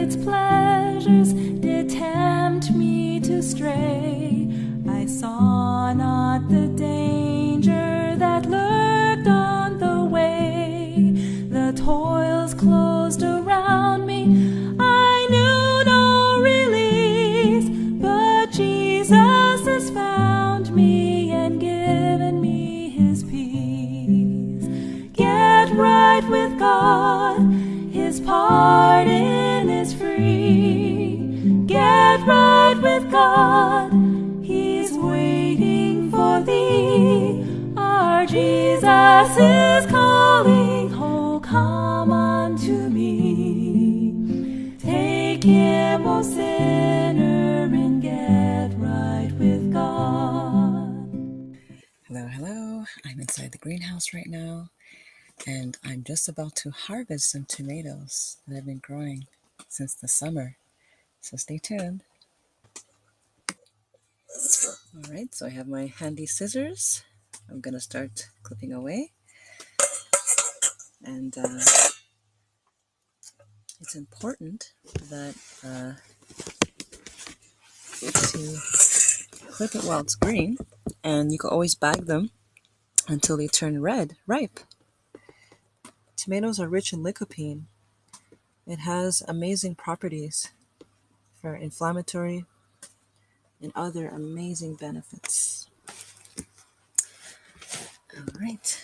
its pleasures did tempt me to stray. I saw not the danger that lurked on the way. The toils closed around me, I knew no release, but Jesus has found me and given me his peace. Get right with God, his pardon is free. Get right with God, he's waiting for thee. Our Jesus is calling, oh come unto me. Take him, O sinner, and get right with God. Hello. I'm inside the greenhouse right now, and I'm just about to harvest some tomatoes that I've been growing since the summer. So stay tuned. All right, so I have my handy scissors. I'm gonna start clipping away, and it's important that to clip it while it's green, and you can always bag them until they turn ripe. Tomatoes are rich in lycopene. It has amazing properties for inflammatory and other amazing benefits. All right,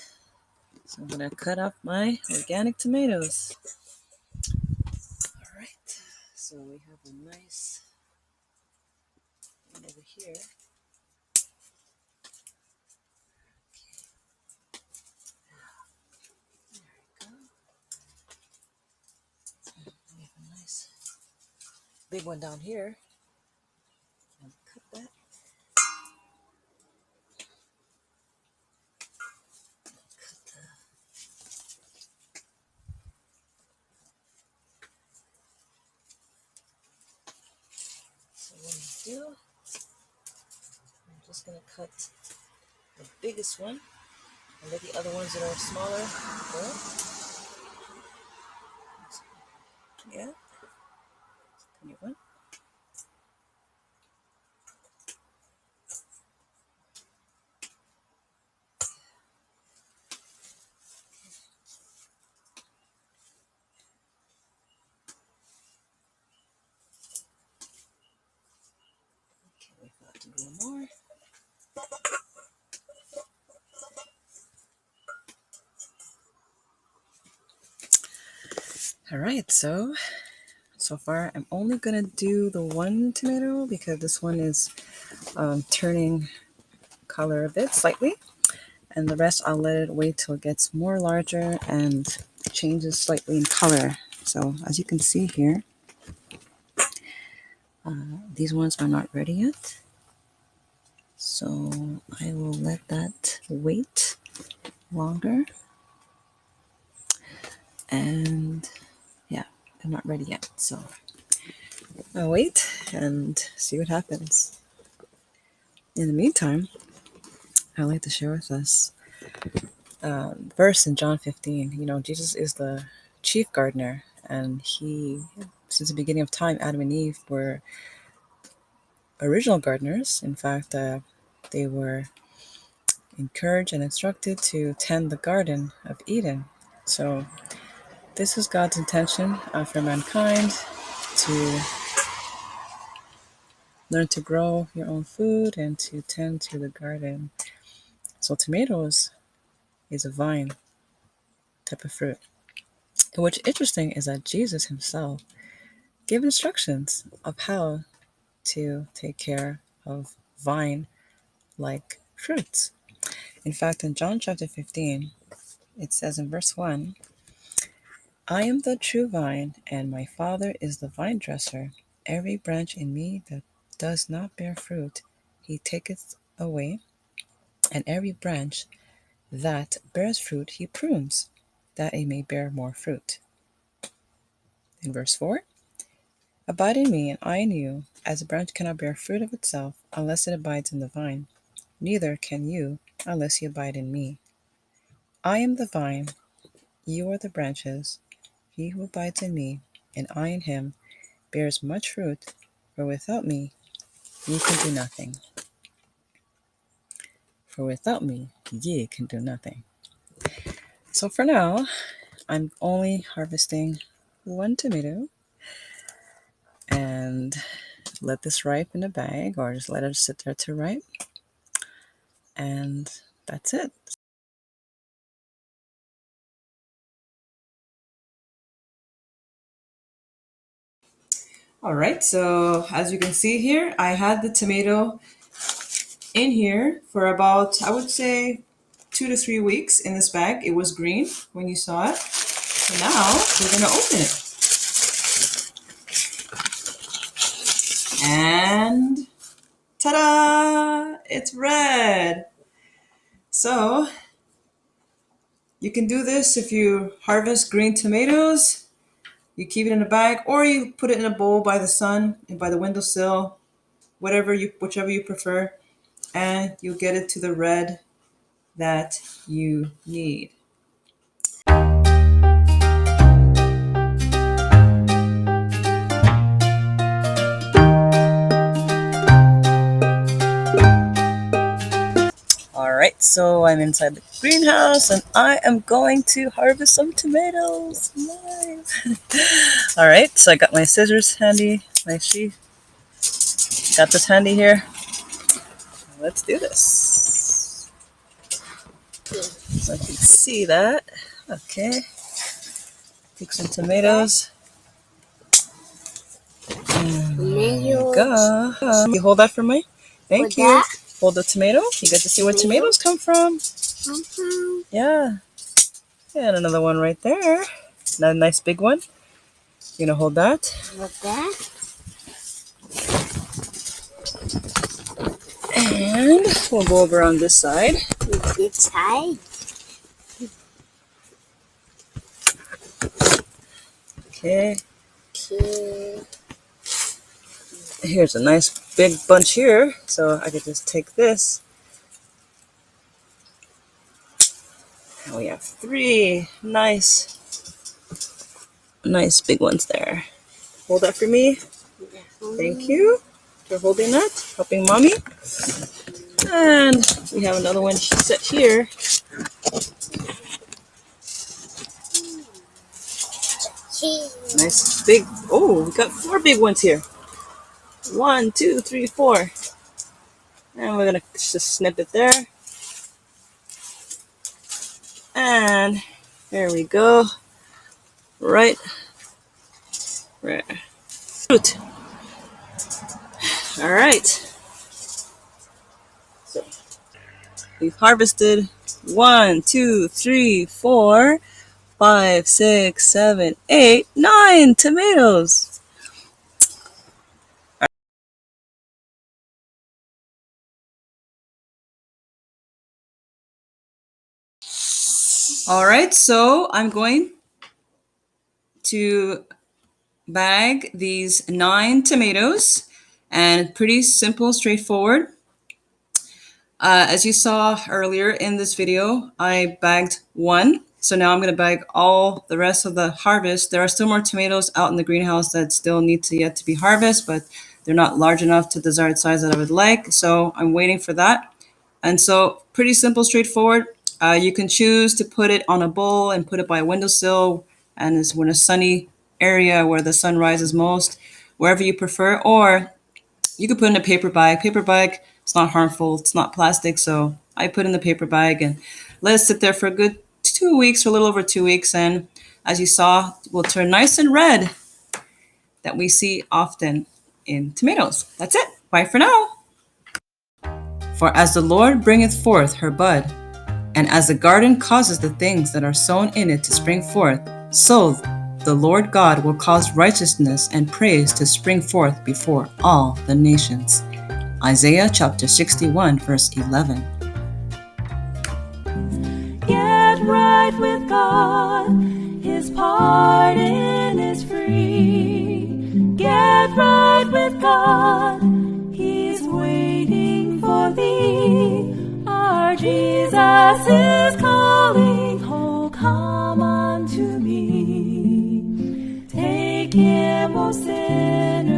so I'm gonna cut up my organic tomatoes. All right, so we have a nice one over here. There we go. We have a nice big one down here. And cut that. So what I do, I'm just gonna cut the biggest one and let the other ones that are smaller go. Yeah, new one. Okay, we've got to do more. All right, so far I'm only gonna do the one tomato because this one is turning color a bit slightly, and the rest I'll let it wait till it gets more larger and changes slightly in color. So as you can see here, these ones are not ready yet, so I will let that wait longer. And yeah, they're not ready yet, so I'll wait and see what happens. In the meantime, I'd like to share with us verse in John 15. You know, Jesus is the chief gardener, and he, since the beginning of time, Adam and Eve were original gardeners. In fact, they were encouraged and instructed to tend the Garden of Eden. So this is God's intention for mankind, to learn to grow your own food and to tend to the garden. So tomatoes is a vine type of fruit. And what's interesting is that Jesus himself gave instructions of how to take care of vine-like fruits. In fact, in John chapter 15, it says in verse 1, I am the true vine, and my Father is the vine dresser. Every branch in me that does not bear fruit, he taketh away, and every branch that bears fruit he prunes, that it may bear more fruit. In verse 4, abide in me, and I in you, as a branch cannot bear fruit of itself unless it abides in the vine, neither can you unless you abide in me. I am the vine, you are the branches. He who abides in me, and I in him, bears much fruit, for without me ye can do nothing. For without me ye can do nothing. So for now, I'm only harvesting 1 tomato and let this ripe in a bag, or just let it sit there to ripe. And that's it. All right, so as you can see here, I had the tomato in here for about, I would say, 2 to 3 weeks in this bag. It was green when you saw it. So now we're gonna open it. And ta-da! It's red. So you can do this if you harvest green tomatoes. You keep it in a bag, or you put it in a bowl by the sun and by the windowsill, whichever you prefer, and you'll get it to the red that you need. All right, so I'm inside the greenhouse and I am going to harvest some tomatoes. Nice. All right, so I got my scissors handy, my sheath. Got this handy here. Let's do this. So I can see that. Okay. Take some tomatoes. And there you go. You hold that for me? Thank you. Hold the tomato. You get to see where tomatoes come from. Yeah. And another one right there. Another nice big one. You're gonna hold that. And we'll go over on this side. This side? Okay. Here's a nice big bunch here, so I could just take this. And we have 3 nice big ones there. Hold that for me. Thank you for holding that, helping mommy. And we have another one set here. Nice big, oh, we got 4 big ones here. 1, 2, 3, 4. And we're gonna just snip it there. And there we go. Right. Fruit. All right. So we've harvested 1, 2, 3, 4, 5, 6, 7, 8, 9 tomatoes. All right, so I'm going to bag these 9 tomatoes, and pretty simple, straightforward. As you saw earlier in this video, I bagged 1. So now I'm going to bag all the rest of the harvest. There are still more tomatoes out in the greenhouse that still need to yet to be harvested, but they're not large enough to the desired size that I would like. So I'm waiting for that. And so pretty simple, straightforward. You can choose to put it on a bowl and put it by a windowsill, and it's in a sunny area where the sun rises most, wherever you prefer. Or you could put in a paper bag. Paper bag, it's not harmful. It's not plastic. So I put in the paper bag and let it sit there for a good 2 weeks, or a little over 2 weeks. And as you saw, it will turn nice and red, that we see often in tomatoes. That's it. Bye for now. For as the Lord bringeth forth her bud, and as the garden causes the things that are sown in it to spring forth, so the Lord God will cause righteousness and praise to spring forth before all the nations. Isaiah chapter 61, verse 11. Get right with God, His pardon is free. Get right with God, He's waiting for thee. Our Jesus is calling, oh come unto me. Take Him, O sinner.